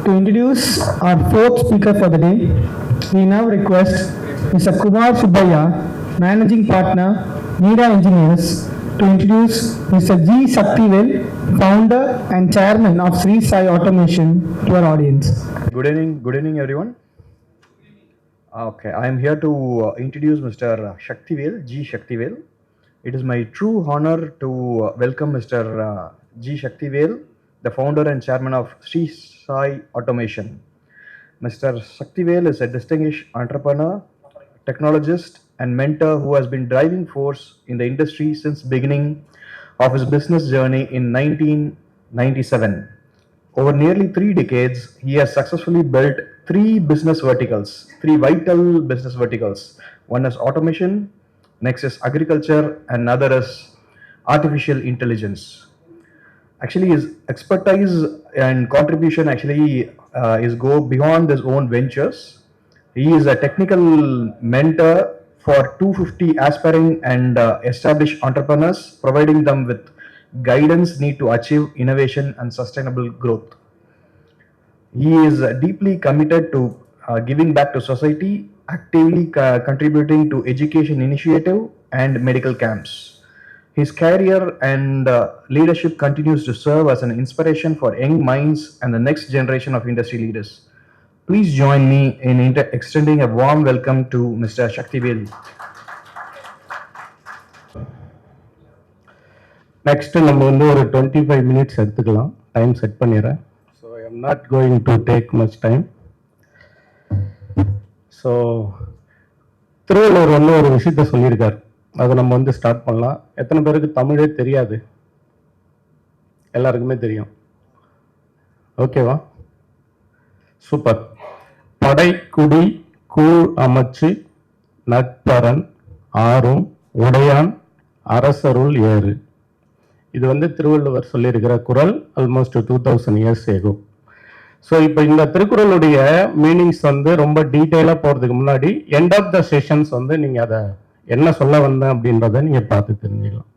To introduce our fourth speaker for the day, we now request Mr. Kumar Subbaiah, Managing Partner, Nida Engineers, to introduce Mr. G. Shaktivel, Founder and Chairman of Sri Sai Automation, to our audience. Good evening, everyone. Okay, I am here to introduce Mr. Shaktivel, G. Shaktivel. It is my true honor to welcome Mr. G. Shaktivel, the founder and chairman of Sri Sai Automation. Mr. Shaktivel is a distinguished entrepreneur, technologist, and mentor who has been driving force in the industry since beginning of his business journey in 1997. Over nearly 3 decades, he has successfully built three vital business verticals. One is automation, next is agriculture, and another is artificial intelligence. Actually, his expertise and contribution is go beyond his own ventures. He is a technical mentor for 250 aspiring and established entrepreneurs, providing them with guidance need to achieve innovation and sustainable growth. He is deeply committed to giving back to society, actively contributing to education initiative and medical camps. His career and leadership continues to serve as an inspiration for young minds and the next generation of industry leaders. Please join me in extending a warm welcome to Mr. Shaktivel. Next, நம்ம வந்து ஒரு 25 minutes எடுத்துக்கலாம். Time set பண்ணிடுறேன். So I am not going to take much time. So Thiruvalluvar வந்து ஒரு விஷயத்த சொல்லியிருக்கார். அதை நம்ம வந்து ஸ்டார்ட் பண்ணலாம். எத்தனை பேருக்கு தமிழே தெரியாது? எல்லாருக்குமே தெரியும். ஓகேவா? சூப்பர். படை குடி கூழ் அமைச்சு நட்பரன் ஆறும் உடையான் அரசருள் ஏறு. இது வந்து திருவள்ளுவர் சொல்லியிருக்கிற குறள், ஆல்மோஸ்ட் 2000 years ago. ஸோ இப்போ இந்த திருக்குறளுடைய மீனிங்ஸ் வந்து ரொம்ப டீட்டெயிலாக போகிறதுக்கு முன்னாடி எண்ட் ஆஃப் த செஷன்ஸ் வந்து நீங்கள் அதை என்ன சொல்ல வந்தேன் அப்படின்றத நீங்கள் பார்த்து தெரிஞ்சுக்கலாம்.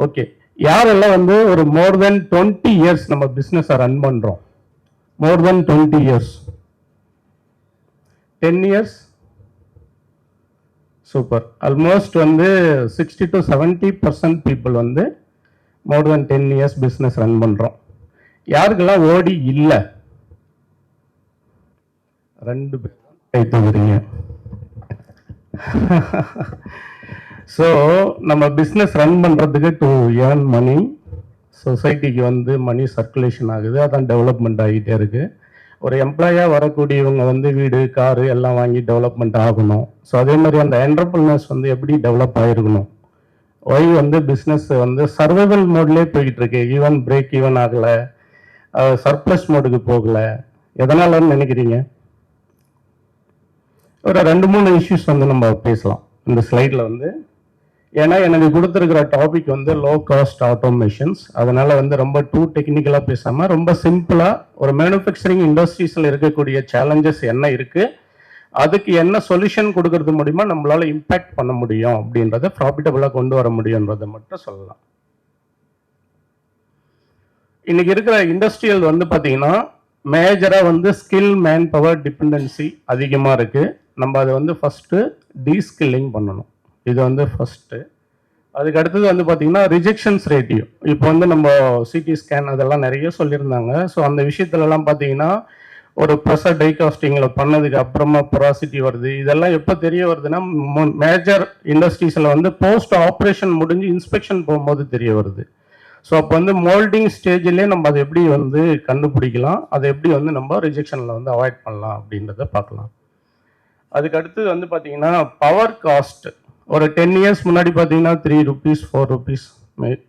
ஓகே, யாரெல்லாம் வந்து ஒரு மோர் தென் 20 years நம்ம பிஸ்னஸை ரன் பண்ணுறோம்? மோர் தென் 20 years. 10 years? சூப்பர். ஆல்மோஸ்ட் வந்து 60 to 70% பீப்புள் வந்து மோர் தென் 10 years பிஸ்னஸ் ரன் பண்ணுறோம். யாருக்கெல்லாம் ஓடி இல்லை? 2 பேர் கை தூக்குறீங்க. ஸோ நம்ம பிஸ்னஸ் ரன் பண்ணுறதுக்கு டு ஏர்ன் மணி, சொசைட்டிக்கு வந்து மணி சர்க்குலேஷன் ஆகுது, அதான் டெவலப்மெண்ட் ஆகிட்டே இருக்குது. ஒரு எம்ப்ளாயாக வரக்கூடியவங்க வந்து வீடு காரு எல்லாம் வாங்கி டெவலப்மெண்ட் ஆகணும். ஸோ அதே மாதிரி அந்த என்டர்பிரினர்ஸ் வந்து எப்படி டெவலப் ஆகிருக்கணும். ஒய் வந்து பிஸ்னஸ் வந்து சர்வைவல் மோட்லேயே போய்கிட்டு இருக்கு. ஈவன் பிரேக் ஈவன் ஆகலை, சர்ப்ளஸ் மோடுக்கு போகலை. எதனாலன்னு நினைக்கிறீங்க? ஒரு 2-3 இஷ்யூஸ் வந்து நம்ம பேசலாம் இந்த ஸ்லைடில் வந்து. ஏன்னா எனக்கு கொடுத்துருக்கிற டாபிக் வந்து லோ காஸ்ட் ஆட்டோமேஷன்ஸ். அதனால வந்து ரொம்ப டூ டெக்னிக்கலாக பேசாமல் ரொம்ப சிம்பிளாக ஒரு மேனுஃபேக்சரிங் இண்டஸ்ட்ரீஸில் இருக்கக்கூடிய சேலஞ்சஸ் என்ன இருக்குது, அதுக்கு என்ன சொல்யூஷன் கொடுக்கறது மூலிமா நம்மளால இம்பேக்ட் பண்ண முடியும் அப்படின்றத ப்ராஃபிட்டபுளாக கொண்டு வர முடியுன்றதை மட்டும் சொல்லலாம். இன்னைக்கு இருக்கிற இண்டஸ்ட்ரியல் வந்து பார்த்தீங்கன்னா மேஜராக வந்து ஸ்கில் மேன் பவர் டிபெண்டன்சி அதிகமாக இருக்குது. நம்ம அதை வந்து ஃபஸ்ட்டு டீஸ்கில்லிங் பண்ணணும். இது வந்து ஃபஸ்ட்டு. அதுக்கு அடுத்தது வந்து பார்த்தீங்கன்னா ரிஜெக்ஷன்ஸ் ரேட்டியோ. இப்போ வந்து நம்ம சிடி ஸ்கேன் அதெல்லாம் நிறைய சொல்லியிருந்தாங்க. ஸோ அந்த விஷயத்துலலாம் பார்த்தீங்கன்னா ஒரு ப்ரெஷர் டைகாஸ்டிங்கில் பண்ணதுக்கு அப்புறமா பொராசிட்டி வருது. இதெல்லாம் எப்போ தெரிய வருதுன்னா மேஜர் இண்டஸ்ட்ரீஸில் வந்து போஸ்ட் ஆப்ரேஷன் முடிஞ்சு இன்ஸ்பெக்ஷன் போகும்போது தெரிய வருது. ஸோ அப்போ வந்து மோல்டிங் ஸ்டேஜ்லேயே நம்ம அதை எப்படி வந்து கண்டுபிடிக்கலாம், அதை எப்படி வந்து நம்ம ரிஜெக்ஷனில் வந்து அவாய்ட் பண்ணலாம் அப்படின்றத பார்க்கலாம். அதுக்கு அடுத்தது வந்து பார்த்தீங்கன்னா பவர் காஸ்ட். ஒரு 10 years முன்னாடி பார்த்தீங்கன்னா 3 rupees 4 rupees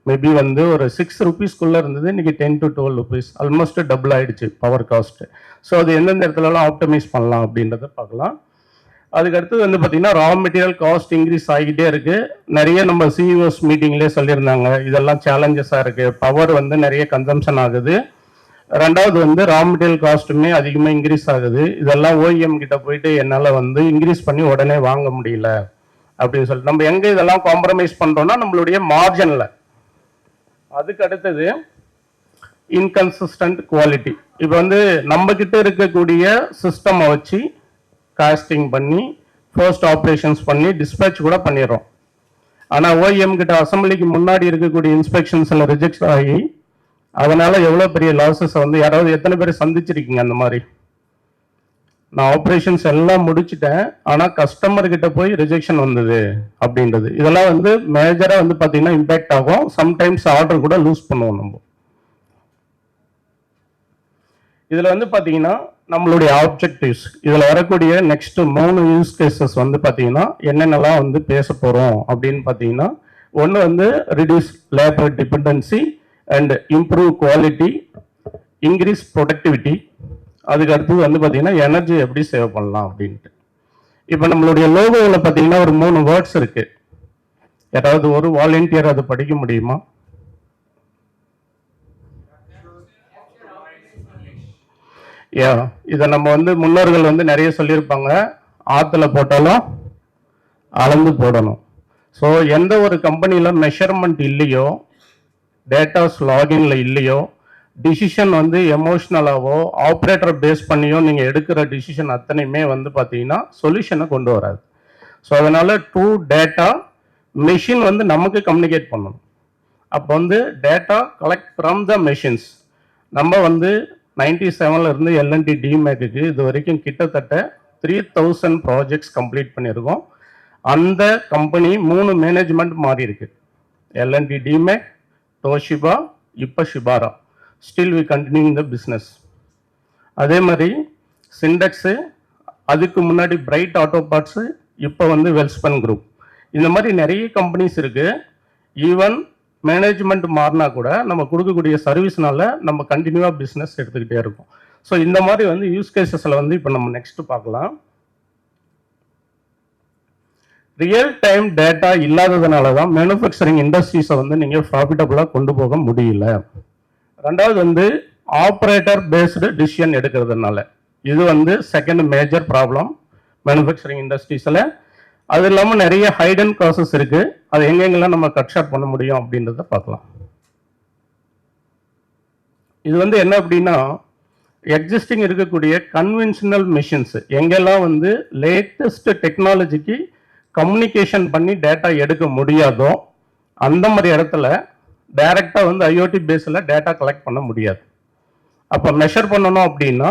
மேபி வந்து ஒரு 6 rupeesக்குள்ளே இருந்தது. இன்றைக்கி 10 to 12 rupees, ஆல்மோஸ்ட் டபுள் ஆகிடுச்சு பவர் காஸ்ட்டு. ஸோ அது எந்தெந்த இடத்துலலாம் ஆப்டமைஸ் பண்ணலாம் அப்படின்றத பார்க்கலாம். அதுக்கு அடுத்தது வந்து பார்த்தீங்கன்னா ரா மெட்டீரியல் காஸ்ட் இன்க்ரீஸ் ஆகிட்டே இருக்குது. நிறைய நம்ம சிஇஓஸ் மீட்டிங்லேயே சொல்லியிருந்தாங்க இதெல்லாம் சேலஞ்சஸாக இருக்குது. பவர் வந்து நிறைய கன்சம்ஷன் ஆகுது. ரெண்டாவது வந்து ரா மெட்டீரியல் காஸ்ட்டுமே அதிகமாக இன்க்ரீஸ் ஆகுது. இதெல்லாம் ஓஇஎம் கிட்ட போயிட்டு என்னால் வந்து இன்க்ரீஸ் பண்ணி உடனே வாங்க முடியல அப்படின்னு சொல்லிட்டு நம்ம எங்கே இதெல்லாம் காம்ப்ரமைஸ் பண்ணுறோம்னா நம்மளுடைய மார்ஜினில். அதுக்கு அடுத்தது இன்கன்சிஸ்டன்ட் குவாலிட்டி. இப்போ வந்து நம்ம கிட்ட இருக்கக்கூடிய சிஸ்டம் வச்சு காஸ்டிங் பண்ணி ஃபர்ஸ்ட் ஆப்ரேஷன்ஸ் பண்ணி டிஸ்பேட்ச் கூட பண்ணிடுறோம். ஆனால் ஓஇஎம் கிட்ட அசம்பிளிக்கு முன்னாடி இருக்கக்கூடிய இன்ஸ்பெக்ஷன்ஸில் ரிஜெக்ட் ஆகி அதனால எவ்வளோ பெரிய லாஸஸ் வந்து யாராவது எத்தனை பேர் சந்திச்சிருக்கீங்க அந்த மாதிரி? நான் ஆப்ரேஷன்ஸ் எல்லாம் முடிச்சுட்டேன், ஆனால் கஸ்டமர் கிட்ட போய் ரிஜெக்ஷன் வந்தது அப்படின்றது. இதெல்லாம் வந்து மேஜராக வந்து பார்த்தீங்கன்னா இம்பேக்ட் ஆகும். சம்டைம்ஸ் ஆர்டர் கூட லூஸ் பண்ணுவோம் நம்ம. இதில் வந்து பார்த்தீங்கன்னா நம்மளுடைய ஆப்ஜெக்டிவ்ஸ், இதில் வரக்கூடிய நெக்ஸ்ட் 3 யூஸ் கேசஸ் வந்து பார்த்தீங்கன்னா என்னென்னலாம் வந்து பேச போகிறோம் அப்படின்னு பார்த்தீங்கன்னா, ஒன்று வந்து reduce labour dependency and improve quality, increase productivity. அதுக்கு அடுத்தது வந்து பார்த்தீங்கன்னா எனர்ஜி எப்படி சேவ் பண்ணலாம் அப்படின்ட்டு. இப்போ நம்மளுடைய லோகோவில் பார்த்தீங்கன்னா ஒரு 3 வேர்ட்ஸ் இருக்கு. யாராவது ஒரு வாலண்டியர் அதை படிக்க முடியுமா? இதை நம்ம வந்து முன்னோர்கள் வந்து நிறைய சொல்லியிருப்பாங்க, ஆற்றுல போட்டாலும் அளந்து போடணும். ஸோ எந்த ஒரு கம்பெனியில் மெஷர்மெண்ட் இல்லையோ, டேட்டாஸ் லாகின்ல இல்லையோ, டிசிஷன் வந்து எமோஷ்னலாவோ ஆப்ரேட்டரை பேஸ் பண்ணியோ நீங்கள் எடுக்கிற டிசிஷன் அத்தனையுமே வந்து பார்த்தீங்கன்னா சொல்யூஷனை கொண்டு வராது. ஸோ அதனால ட்ரூ டேட்டா மெஷின் வந்து நமக்கு கம்யூனிகேட் பண்ணணும். அப்போ வந்து data collect from the machines. நம்ம வந்து 97 இருந்து எல்என்டி டிமேக்கு இது வரைக்கும் கிட்டத்தட்ட 3000 ப்ராஜெக்ட்ஸ் கம்ப்ளீட் பண்ணியிருக்கோம். அந்த கம்பெனி 3 மேனேஜ்மெண்ட் மாறி இருக்கு. எல்என்டி டிமேக், டோஷிபா, இப்போ Shibaura. Still we continue the business. அதே மாதிரி சிண்டெக்ஸு, அதுக்கு முன்னாடி பிரைட் ஆட்டோ பார்ட்ஸு, இப்போ வந்து வெல்ஸ்பன் குரூப். இந்த மாதிரி நிறைய கம்பெனிஸ் இருக்கு. ஈவன் மேனேஜ்மெண்ட் மாறினா கூட நம்ம கொடுக்கக்கூடிய சர்வீஸ்னால நம்ம கண்டினியூவாக பிஸ்னஸ் எடுத்துக்கிட்டே இருக்கோம். ஸோ இந்த மாதிரி வந்து யூஸ் கேசஸில் வந்து இப்போ நம்ம நெக்ஸ்ட் பார்க்கலாம். ரியல் டைம் டேட்டா இல்லாததுனால தான் மேனுஃபேக்சரிங் இண்டஸ்ட்ரீஸை வந்து நீங்கள் ப்ராஃபிட்டபுளாக கொண்டு போக முடியல. ரெண்டாவது வந்து ஆப்ரேட்டர் பேஸ்டு டிசிஷன் எடுக்கிறதுனால, இது வந்து செகண்ட் மேஜர் ப்ராப்ளம் மேனுஃபேக்சரிங் இண்டஸ்ட்ரீஸில். அது இல்லாமல் நிறைய ஹைடன் காசஸ் இருக்கு. அது எங்கெங்கெல்லாம் நம்ம கட் ஷார்ட் பண்ண முடியும் அப்படின்றத பார்க்கலாம். இது வந்து என்ன அப்படின்னா, எக்ஸிஸ்டிங் இருக்கக்கூடிய கன்வென்ஷனல் மிஷின்ஸ் எங்கெல்லாம் வந்து லேட்டஸ்ட் டெக்னாலஜிக்கு கம்யூனிகேஷன் பண்ணி டேட்டா எடுக்க முடியாதோ அந்த மாதிரி இடத்துல டைரக்டாக வந்து ஐஓடி பேஸில் டேட்டா கலெக்ட் பண்ண முடியாது. அப்போ மெஷர் பண்ணணும் அப்படின்னா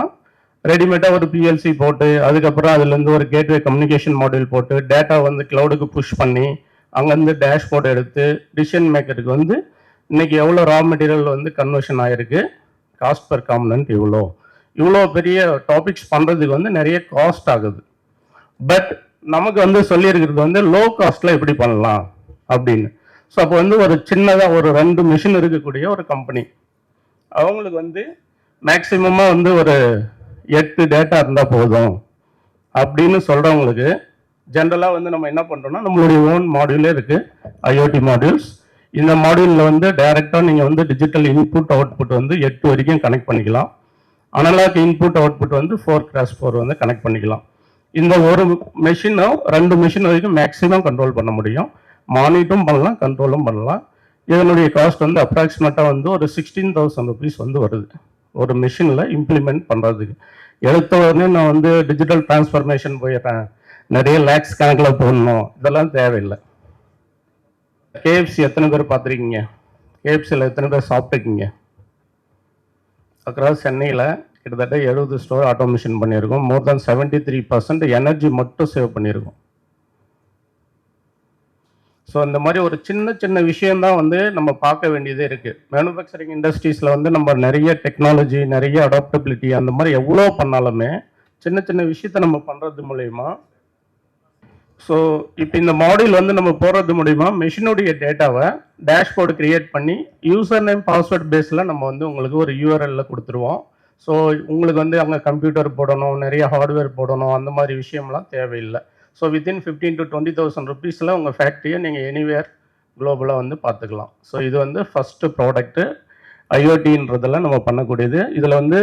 ரெடிமேடாக ஒரு பிஎல்சி போட்டு, அதுக்கப்புறம் அதுலேருந்து ஒரு கேட்வே கம்யூனிகேஷன் மாடியூல் போட்டு டேட்டா வந்து கிளவுடுக்கு புஷ் பண்ணி அங்கேருந்து டேஷ்போர்ட் எடுத்து டிசிஷன் மேக்கருக்கு வந்து இன்னைக்கு எவ்வளோ ரா மெட்டீரியல் வந்து கன்வர்ஷன் ஆகிருக்கு, காஸ்ட் பர் காம்பனன்ட் இவ்வளோ பெரிய டாபிக்ஸ் பண்ணுறதுக்கு வந்து நிறைய காஸ்ட் ஆகுது. பட் நமக்கு வந்து சொல்லியிருக்கிறது வந்து லோ காஸ்ட்டில் எப்படி பண்ணலாம் அப்படின்னு. ஸோ அப்போ வந்து ஒரு சின்னதாக ஒரு 2 மிஷின் இருக்கக்கூடிய ஒரு கம்பெனி, அவங்களுக்கு வந்து மேக்சிமமாக வந்து ஒரு 8 டேட்டா இருந்தால் போதும் அப்படின்னு சொல்கிறவங்களுக்கு ஜென்ரலாக வந்து நம்ம என்ன பண்ணுறோம்னா, நம்மளுடைய ஓன் மாடியூலே இருக்குது, ஐஓடி மாடியூல்ஸ். இந்த மாடியூலில் வந்து டைரெக்டாக நீங்கள் வந்து டிஜிட்டல் இன்புட் அவுட்புட் வந்து 8 வரைக்கும் கனெக்ட் பண்ணிக்கலாம். அனலாக் இன்புட் அவுட்புட் வந்து 4x4 வந்து கனெக்ட் பண்ணிக்கலாம். இந்த ஒரு மெஷினும் 2 மிஷின் வரைக்கும் மேக்ஸிமம் கண்ட்ரோல் பண்ண முடியும். மானிட்டரும் பண்ணலாம், கண்ட்ரோலும் பண்ணலாம். இதனுடைய காஸ்ட் வந்து அப்ராக்சிமேட்டாக வந்து ஒரு 16,000 rupees வந்து வருது ஒரு மிஷினில் இம்ப்ளிமெண்ட் பண்ணுறதுக்கு. எடுத்த உடனே நான் வந்து டிஜிட்டல் டிரான்ஸ்ஃபர்மேஷன் போயிடுறேன், நிறைய லேக்ஸ் கணக்கில் போடணும், இதெல்லாம் தேவையில்லை. கேஎஃப்சி எத்தனை பேர் பார்த்துருக்கீங்க? கேஎஃப்சியில் எத்தனை பேர் சாப்பிட்டுருக்கீங்க? அக்ராஸ் சென்னையில் கிட்டத்தட்ட 70 ஸ்டோர் ஆட்டோமேஷன் பண்ணியிருக்கோம். மோர் தென் 73% எனர்ஜி மட்டும் சேவ் பண்ணியிருக்கோம். ஸோ இந்த மாதிரி ஒரு சின்ன சின்ன விஷயந்தான் வந்து நம்ம பார்க்க வேண்டியதே இருக்குது. மேனுஃபேக்சரிங் இண்டஸ்ட்ரீஸில் வந்து நம்ம நிறைய டெக்னாலஜி, நிறைய அடாப்டபிலிட்டி அந்த மாதிரி எவ்வளோ பண்ணாலுமே சின்ன சின்ன விஷயத்த நம்ம பண்ணுறது மூலயமா, ஸோ இப்போ இந்த மாடியூல் வந்து நம்ம போடுறது மூலிமா மெஷினுடைய டேட்டாவை டேஷ்போர்டு கிரியேட் பண்ணி யூசர் நேம் பாஸ்வேர்ட் பேஸில் நம்ம வந்து உங்களுக்கு ஒரு யூஆர்எல்ல கொடுத்துருவோம். ஸோ உங்களுக்கு வந்து அங்கே கம்ப்யூட்டர் போடணும், நிறைய ஹார்ட்வேர் போடணும், அந்த மாதிரி விஷயம்லாம் தேவையில்லை. ஸோ வித்தின் 15,000 to 20,000 rupeesல உங்கள் ஃபேக்ட்ரியை நீங்கள் எனிவேர் குளோபலாக வந்து பார்த்துக்கலாம். ஸோ இது வந்து ஃபஸ்ட்டு ப்ராடக்ட்டு ஐஓடின்றதெல்லாம் நம்ம பண்ணக்கூடியது. இதில் வந்து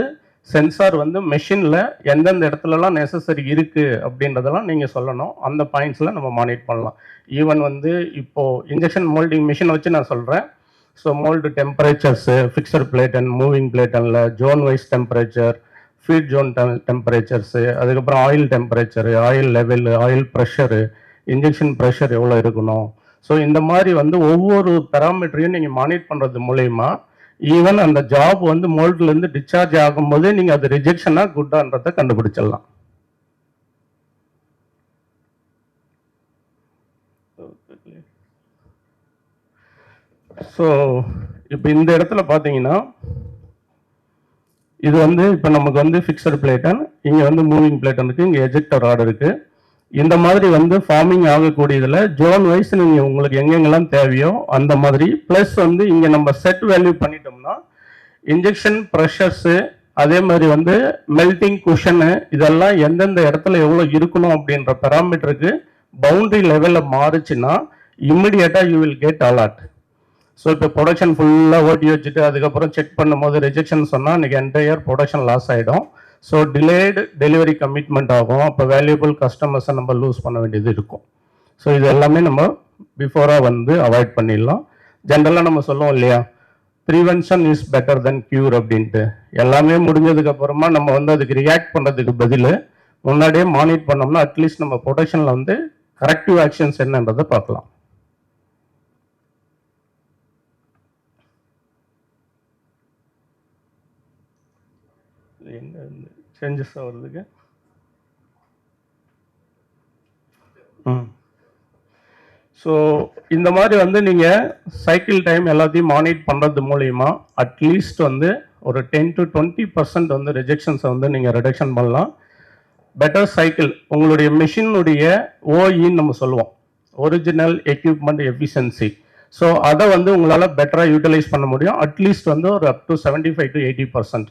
சென்சார் வந்து மெஷினில் எந்தெந்த இடத்துலலாம் நெசசரி இருக்குது அப்படின்றதெல்லாம் நீங்கள் சொல்லணும். அந்த பாயிண்ட்ஸில் நம்ம மானிட்டர் பண்ணலாம். ஈவன் வந்து இப்போது இன்ஜெக்ஷன் மோல்டிங் மிஷின் வச்சு நான் சொல்கிறேன். So mould temperatures fixed plate and moving பிளேட்டனில் zone wise temperature, feed zone temperatures, அதுக்கப்புறம் oil temperature, oil level, oil pressure, injection pressure எவ்வளோ இருக்கணும். ஸோ இந்த மாதிரி வந்து ஒவ்வொரு பேராமீட்டரையும் நீங்கள் மானிட்டர் பண்ணுறது மூலயமா ஈவன் அந்த ஜாப் வந்து மோல்ட்லேருந்து டிஸ்சார்ஜ் ஆகும்போதே நீங்கள் அது ரிஜெக்ஷனாக குட்டான்றதை கண்டுபிடிச்சிடலாம். ஸோ இப்போ இந்த இடத்துல பார்த்தீங்கன்னா இது வந்து இப்போ நமக்கு வந்து ஃபிக்ஸட் பிளேட்டன், இங்கே வந்து மூவிங் பிளேட்டன் இருக்குது, இங்கே எஜெக்டர் ராட் இருக்குது. இந்த மாதிரி வந்து ஃபார்மிங் ஆகக்கூடியதில் ஜோன் வைஸ் நீங்கள் உங்களுக்கு எங்கெங்கெல்லாம் தேவையோ அந்த மாதிரி ப்ளஸ் வந்து இங்கே நம்ம செட் வேல்யூ பண்ணிட்டோம்னா இன்ஜெக்ஷன் ப்ரெஷர்ஸு, அதே மாதிரி வந்து மெல்டிங் குஷனு, இதெல்லாம் எந்தெந்த இடத்துல எவ்வளோ இருக்கணும் அப்படின்ற பேராமீட்டருக்கு பவுண்டரி லெவலில் மாறுச்சுன்னா இம்மிடியேட்டாக you will get alert. So இப்போ ப்ரொடக்ஷன் ஃபுல்லாக ஓட்டி வச்சுட்டு அதுக்கப்புறம் செக் பண்ணும்போது ரிஜெக்ஷன் சொன்னால் இன்றைக்கி என்டையர் ப்ரொடக்ஷன் லாஸ் ஆகிடும். ஸோ டிலேடு டெலிவரி கமிட்மெண்ட் ஆகும். அப்போ வேல்யூபிள் கஸ்டமர்ஸை நம்ம லூஸ் பண்ண வேண்டியது இருக்கும். ஸோ இது எல்லாமே நம்ம பிஃபோராக வந்து அவாய்ட் பண்ணிடலாம். ஜென்ரலாக நம்ம சொல்லுவோம் இல்லையா, prevention is better then cure அப்படின்ட்டு. எல்லாமே முடிஞ்சதுக்கு அப்புறமா நம்ம வந்து அதுக்கு ரியாக்ட் பண்ணுறதுக்கு பதில் முன்னாடியே மானிட்டர் பண்ணோம்னா அட்லீஸ்ட் நம்ம ப்ரொடக்ஷனில் வந்து கரெக்டிவ் ஆக்ஷன்ஸ் என்னன்றதை பார்க்கலாம். எங்கே சேஞ்சஸ் ஆகிறதுக்கு ஸோ இந்த மாதிரி வந்து நீங்கள் சைக்கிள் டைம் எல்லாத்தையும் மானிட்டர் பண்ணுறது மூலிமா அட்லீஸ்ட் வந்து ஒரு 10 to 20% வந்து ரிஜெக்ஷன்ஸை வந்து நீங்கள் ரிடக்ஷன் பண்ணலாம். பெட்டர் சைக்கிள் உங்களுடைய மிஷினுடைய ஓஇன்னு நம்ம சொல்லுவோம், ஒரிஜினல் எக்யூப்மெண்ட் எஃபிஷியன்சி. ஸோ அதை வந்து உங்களால் பெட்டராக யூட்டிலைஸ் பண்ண முடியும். அட்லீஸ்ட் வந்து ஒரு up to 75 to 80%.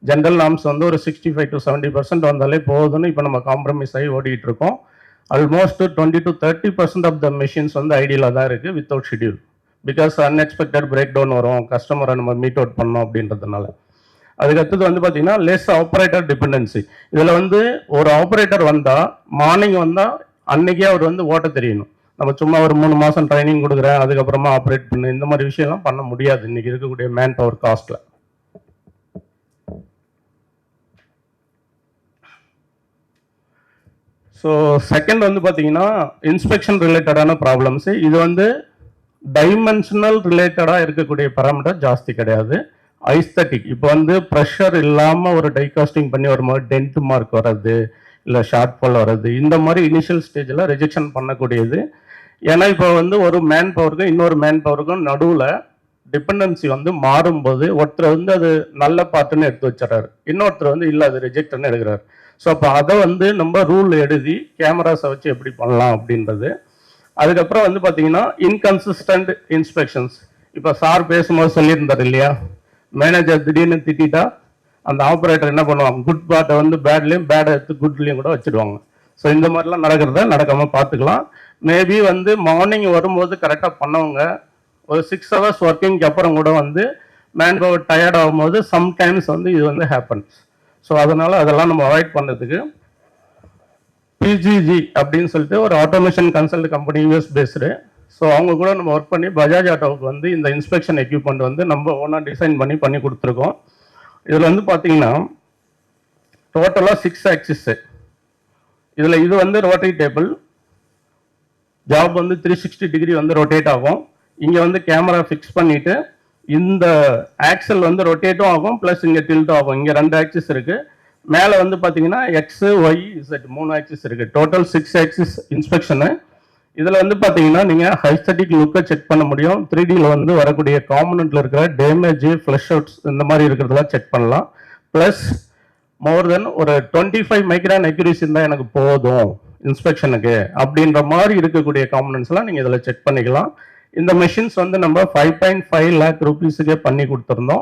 General norms வந்து ஒரு 65 to 70% வந்தாலே போதும்னு இப்போ நம்ம காம்ப்ரமைஸ் ஆகி ஓடிட்டு இருக்கோம். Almost 20 to 30% of the machines வந்து ஐடியலாக தான் இருக்குது without schedule. Because unexpected break down வரும், கஸ்டமரை நம்ம மீட் அவுட் பண்ணோம் அப்படின்றதுனால. அதுக்கடுத்தது வந்து பார்த்தீங்கன்னா லெஸ் ஆப்ரேட்டர் டிபெண்டன்சி. இதில் வந்து ஒரு ஆப்ரேட்டர் வந்தால் மார்னிங் வந்தால் அன்னைக்கே அவர் வந்து ஓட்ட தெரியணும். நம்ம சும்மா ஒரு 3 மாதம் ட்ரைனிங் கொடுக்குறேன் அதுக்கப்புறமா ஆப்ரேட் பண்ணு, இந்த மாதிரி விஷயம்லாம் பண்ண முடியாது இன்றைக்கி இருக்கக்கூடிய மேன் பவர் காஸ்ட்டில். ஸோ செகண்ட் வந்து பார்த்தீங்கன்னா இன்ஸ்பெக்ஷன் ரிலேட்டடான ப்ராப்ளம்ஸு. இது வந்து டைமென்ஷனல் ரிலேட்டடாக இருக்கக்கூடிய பேராமீட்டர் ஜாஸ்தி கிடையாது. ஐஸ்தட்டிக் இப்போ வந்து ப்ரெஷர் இல்லாமல் ஒரு டைகாஸ்டிங் பண்ணி வரும்போது டென்ட் மார்க் வர்றது, இல்லை ஷார்ட் ஃபால் வர்றது, இந்த மாதிரி இனிஷியல் ஸ்டேஜில் ரிஜெக்ஷன் பண்ணக்கூடியது. ஏன்னா இப்போ வந்து ஒரு மேன் பவருக்கும் இன்னொரு மேன் பவருக்கும் நடுவில் டிபெண்டன்சி வந்து மாறும்போது ஒருத்தர் வந்து அது நல்ல பார்ட்டுன்னு எடுத்து வச்சுறாரு, இன்னொருத்தர் வந்து இல்லை அது ரிஜெக்ட்னு எடுக்கிறாரு. ஸோ அப்போ அதை வந்து நம்ம ரூல் எழுதி கேமராஸை வச்சு எப்படி பண்ணலாம் அப்படின்றது. அதுக்கப்புறம் வந்து பார்த்தீங்கன்னா இன்கன்சிஸ்டன்ட் இன்ஸ்பெக்ஷன்ஸ். இப்போ சார் பேசும்போது சொல்லியிருந்தார் இல்லையா, மேனேஜர் திடீர்னு திட்டா அந்த ஆப்ரேட்டர் என்ன பண்ணுவாங்க, குட் பார்ட்டை வந்து பேட்லேயும் பேடை எடுத்து குட்லேயும் கூட வச்சுடுவாங்க. ஸோ இந்த மாதிரிலாம் நடக்கிறத நடக்காமல் பார்த்துக்கலாம். மேபி வந்து மார்னிங் வரும்போது கரெக்டாக பண்ணவங்க ஒரு 6 hours ஒர்க்கிங்க்கு அப்புறம் கூட வந்து மேன் பவர் டயர்ட் ஆகும்போது சம்டைம்ஸ் வந்து இது வந்து ஹேப்பன்ஸ். ஸோ அதனால் அதெல்லாம் நம்ம அவாய்ட் பண்ணுறதுக்கு பிஜிஜி அப்படின்னு சொல்லிட்டு ஒரு automation consult company US based. So அவங்க கூட நம்ம ஒர்க் பண்ணி பஜாஜ் ஆட்டோவுக்கு வந்து இந்த இன்ஸ்பெக்ஷன் எக்யூப்மெண்ட் வந்து நம்ம ஓனாக டிசைன் பண்ணி கொடுத்துருக்கோம். இதில் வந்து பார்த்தீங்கன்னா டோட்டலாக 6 axis. இதில் இது வந்து ரோட்டரி டேபிள், ஜாப் வந்து 360 degree வந்து ரொட்டேட் ஆகும். இங்கே வந்து கேமரா ஃபிக்ஸ் பண்ணிவிட்டு இந்த ஆக்சல் வந்து ரொட்டேட்டும் ஆகும், ப்ளஸ் இங்கே டில்ட்டும் ஆகும். இங்கே 2 axis இருக்குது. மேலே வந்து பார்த்தீங்கன்னா எக்ஸு ஒய் இசட் 3 axis இருக்குது. Total 6 axis inspection. இதில் வந்து பார்த்தீங்கன்னா நீங்கள் ஹைஸ்தட்டிக் லுக்கை செக் பண்ண முடியும். 3Dயில் வந்து வரக்கூடிய காம்பனண்ட்டில் இருக்கிற டேமேஜ், ஃப்ளஷ் அவுட்ஸ் இந்த மாதிரி இருக்கிறதெல்லாம் செக் பண்ணலாம். ப்ளஸ் மோர் தென் ஒரு 25 மைக்ரான் அக்யூரேசி இருந்தால் எனக்கு போதும் இன்ஸ்பெக்ஷனுக்கு அப்படின்ற மாதிரி இருக்கக்கூடிய காம்பனண்ட்ஸ்லாம் நீங்கள் இதில் செக் பண்ணிக்கலாம். இந்த மெஷின்ஸ் வந்து நம்ம 5.5 lakh rupeesக்கே பண்ணி கொடுத்துருந்தோம்,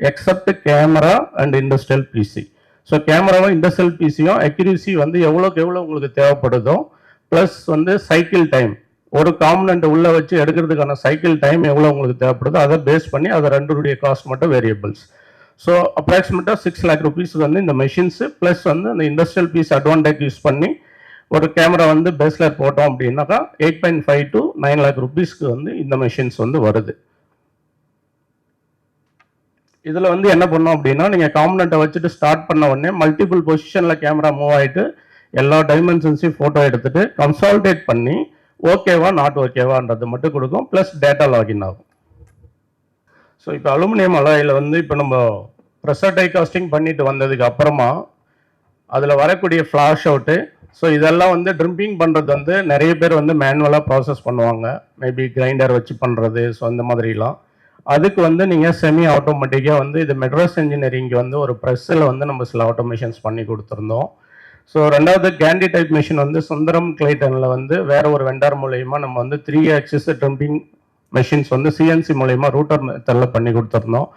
except camera and industrial PC. So கேமராவும் இண்டஸ்ட்ரியல் பிசியும் அக்யூரேசி வந்து எவ்வளோக்கு எவ்வளோ உங்களுக்கு தேவைப்படுதோ, ப்ளஸ் வந்து சைக்கிள் டைம், ஒரு காம்பனண்ட் உள்ளே வச்சு எடுக்கிறதுக்கான சைக்கிள் டைம் எவ்வளோ உங்களுக்கு தேவைப்படுதோ அதை பேஸ் பண்ணி அதை ரெண்டுடைய காஸ்ட் மட்டும் வேரியபிள்ஸ். ஸோ அப்ராக்சிமேட்டாக 6 lakh rupees வந்து இந்த மெஷின்ஸு ப்ளஸ் வந்து அந்த இண்டஸ்ட்ரியல் பீஸ் அட்வான்டேஜ் யூஸ் பண்ணி ஒரு கேமரா வந்து பேஸ்லர் போட்டோம் அப்படின்னாக்கா 8.5 to 9 lakh rupeesக்கு வந்து இந்த மெஷின்ஸ் வந்து வருது. இதில் வந்து என்ன பண்ணோம் அப்படின்னா நீங்கள் காம்பனண்ட்டை வச்சுட்டு ஸ்டார்ட் பண்ண உடனே மல்டிபிள் பொசிஷனில் கேமரா மூவ் ஆகிட்டு எல்லா டைமென்ஷன்ஸையும் ஃபோட்டோ எடுத்துட்டு கன்சால்டேட் பண்ணி ஓகேவா நாட் ஓகேவான்றது மட்டும் கொடுக்கும், ப்ளஸ் டேட்டா லாகின் ஆகும். ஸோ இப்போ அலுமினியம் அலாயில் வந்து இப்போ நம்ம ப்ரெஷர் டை காஸ்டிங் பண்ணிட்டு வந்ததுக்கு அப்புறமா அதில் வரக்கூடிய ஃப்ளாஷ் அவுட்டு, ஸோ இதெல்லாம் வந்து ட்ரிம்பிங் பண்ணுறது வந்து நிறைய பேர் வந்து மேனுவலாக ப்ராசஸ் பண்ணுவாங்க, மேபி கிரைண்டர் வச்சு பண்ணுறது, ஸோ அந்த மாதிரிலாம். அதுக்கு வந்து நீங்கள் செமி ஆட்டோமேட்டிக்காக வந்து இது மெட்ராஸ் இன்ஜினியரிங்க்கு வந்து ஒரு ப்ரெஸ்ஸில் வந்து நம்ம சில ஆட்டோமேஷன்ஸ் பண்ணி கொடுத்துருந்தோம். ஸோ ரெண்டாவது கேண்டி டைப் மிஷின் வந்து சுந்தரம் கிளைட்டனில் வந்து வேற ஒரு வெண்டார் மூலயமா நம்ம வந்து 3 ஆக்சிஸ் ட்ரிம்பிங் மெஷின்ஸ் வந்து சிஎன்சி மூலயமா ரூட்டர் மெத்தடில் பண்ணி கொடுத்துருந்தோம்.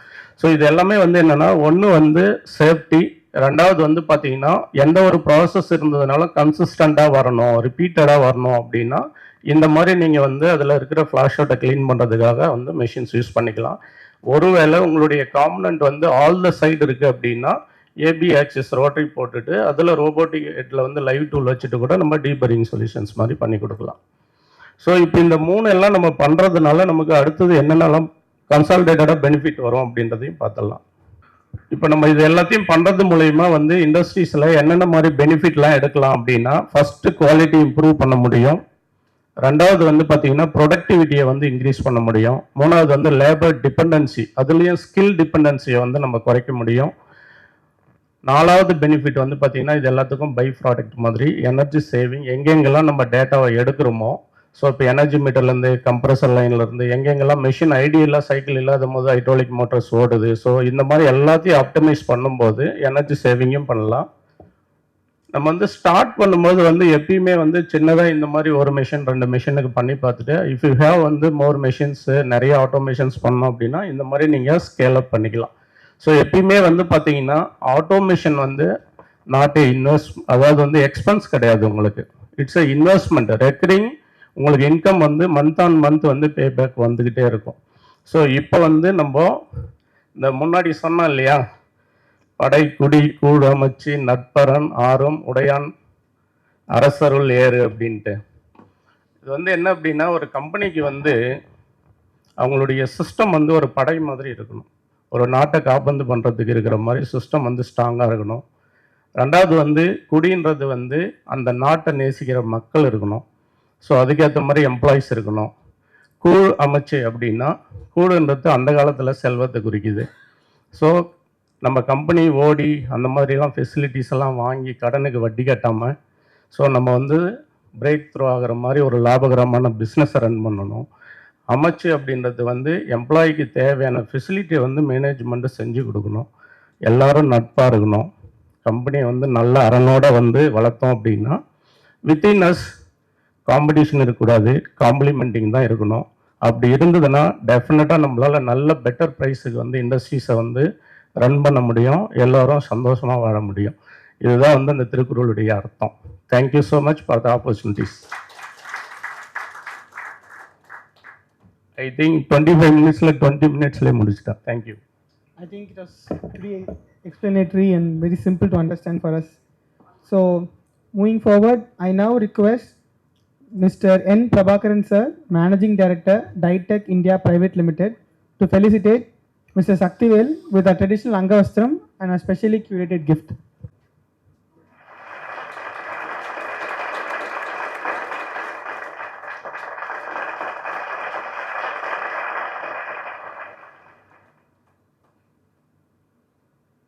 ஸோ இது எல்லாமே வந்து என்னென்னா, ஒன்று வந்து சேஃப்டி, ரெண்டாவது வந்து பார்த்தீங்கன்னா எந்த ஒரு ப்ராசஸ் இருந்ததுனால கன்சிஸ்டண்ட்டாக வரணும், ரிப்பீட்டடாக வரணும் அப்படின்னா இந்த மாதிரி நீங்கள் வந்து அதில் இருக்கிற ஃப்ளாஷ் அவுட்டை க்ளீன் பண்ணுறதுக்காக வந்து மெஷின்ஸ் யூஸ் பண்ணிக்கலாம். ஒருவேளை உங்களுடைய காம்பனண்ட் வந்து ஆல் த சைடு இருக்குது அப்படின்னா ஏபி ஆக்சிஸ் ரோட்டரி போட்டுட்டு அதில் ரோபோட்டிக் ஹெட்டில் வந்து லைவ் டூல் வச்சுட்டு கூட நம்ம டீபரிங் சொல்யூஷன்ஸ் மாதிரி பண்ணி கொடுக்கலாம். ஸோ இப்போ இந்த 3 எல்லாம் நம்ம பண்ணுறதுனால நமக்கு அடுத்தது என்னென்னலாம் கன்சால்டேட்டடாக பெனிஃபிட் வரும் அப்படின்றதையும் பார்த்துடலாம். இப்போ நம்ம இது எல்லாத்தையும் பண்ணுறது மூலயமா வந்து இண்டஸ்ட்ரீஸில் என்னென்ன மாதிரி பெனிஃபிட்லாம் எடுக்கலாம் அப்படின்னா, ஃபஸ்ட்டு குவாலிட்டி இம்ப்ரூவ் பண்ண முடியும், ரெண்டாவது வந்து பார்த்தீங்கன்னா ப்ரொடக்டிவிட்டியை வந்து இன்க்ரீஸ் பண்ண முடியும், மூணாவது வந்து லேபர் டிபெண்டன்சி, அதுலேயும் ஸ்கில் டிபெண்டன்சியை வந்து நம்ம குறைக்க முடியும், நாலாவது பெனிஃபிட் வந்து பார்த்தீங்கன்னா இது எல்லாத்துக்கும் பை ப்ராடக்ட் மாதிரி எனர்ஜி சேவிங், எங்கெங்கெல்லாம் நம்ம டேட்டாவை எடுக்கிறோமோ, ஸோ இப்போ எனர்ஜி மீட்டர்லேருந்து கம்ப்ரஸர் லைன்லேருந்து எங்கெங்கெல்லாம் மெஷின் ஐடியெல்லாம் சைக்கிள் இல்லாத போது ஹைட்ராலிக் மோட்டர்ஸ் ஓடுது, ஸோ இந்த மாதிரி எல்லாத்தையும் ஆப்டிமைஸ் பண்ணும்போது எனர்ஜி சேவிங்கும் பண்ணலாம். நம்ம வந்து ஸ்டார்ட் பண்ணும்போது வந்து எப்பயுமே வந்து சின்னதாக இந்த மாதிரி ஒரு மிஷின் 2 மிஷினுக்கு பண்ணி பார்த்துட்டு இஃப் யூ ஹேவ் வந்து மோர் மிஷின்ஸு நிறைய ஆட்டோமேஷன்ஸ் பண்ணோம் அப்படின்னா இந்த மாதிரி நீங்கள் ஸ்கேல் அப் பண்ணிக்கலாம். ஸோ எப்பயுமே வந்து பார்த்தீங்கன்னா ஆட்டோமேஷன் வந்து நாட் ஏ அதாவது வந்து எக்ஸ்பென்ஸ் கிடையாது உங்களுக்கு, இட்ஸ் எ இன்வெஸ்ட்மெண்ட். ரெக்கரிங் உங்களுக்கு இன்கம் வந்து மந்த் ஆன் மந்த் வந்து பே பேக் வந்துக்கிட்டே இருக்கும். ஸோ இப்போ வந்து நம்ம இந்த முன்னாடி சொன்னோம் இல்லையா, படை குடி கூடு அமைச்சு நட்பரன் ஆறும் உடையான் அரசருள் ஏறு அப்படின்ட்டு. இது வந்து என்ன அப்படின்னா, ஒரு கம்பெனிக்கு வந்து அவங்களுடைய சிஸ்டம் வந்து ஒரு படை மாதிரி இருக்கணும், ஒரு நாட்டை காப்பந்து பண்ணுறதுக்கு இருக்கிற மாதிரி சிஸ்டம் வந்து ஸ்ட்ராங்காக இருக்கணும். ரெண்டாவது வந்து குடின்றது வந்து அந்த நாட்டை நேசிக்கிற மக்கள் இருக்கணும், ஸோ அதுக்கேற்ற மாதிரி எம்ப்ளாயிஸ் இருக்கணும். கூழ் அமைச்சு அப்படின்னா கூடுன்றது அந்த காலத்தில் செல்வத்தை குறிக்குது. ஸோ நம்ம கம்பெனி ஓடி அந்த மாதிரிலாம் ஃபெசிலிட்டிஸ் எல்லாம் வாங்கி கடனுக்கு வட்டி கட்டாமல், ஸோ நம்ம வந்து பிரேக் த்ரூ ஆகிற மாதிரி ஒரு லாபகரமான பிஸ்னஸை ரன் பண்ணணும். அமைச்சு அப்படின்றது வந்து எம்ப்ளாய்க்கு தேவையான ஃபெசிலிட்டியை வந்து மேனேஜ்மெண்ட்டு செஞ்சு கொடுக்கணும், எல்லோரும் நட்பாக இருக்கணும், கம்பெனியை வந்து நல்ல அரணோடு வந்து வளர்த்தோம் அப்படின்னா வித்தின் அஸ் காம்படிஷன் இருக்கக்கூடாது, காம்ப்ளிமெண்டிங் தான் இருக்கணும். அப்படி இருந்ததுன்னா டெஃபினட்டாக நம்மளால் நல்ல பெட்டர் ப்ரைஸுக்கு வந்து இண்டஸ்ட்ரீஸை வந்து ரன் பண்ண முடியும், எல்லோரும் சந்தோஷமாக வாழ முடியும். இதுதான் வந்து அந்த திருக்குறளுடைய அர்த்தம். Thank you so much for the opportunities. I think 25 மினிட்ஸில் 20 மினிட்ஸ்லேயே முடிச்சிட்டேன். Thank you. I think it was pretty explanatory and very simple to understand for us. So, moving forward, I now request Mr. N. Prabhakaran Sir, Managing Director, Ditech India Private Limited, to felicitate Mr. Saktivel with a traditional Angavastram and a specially curated gift.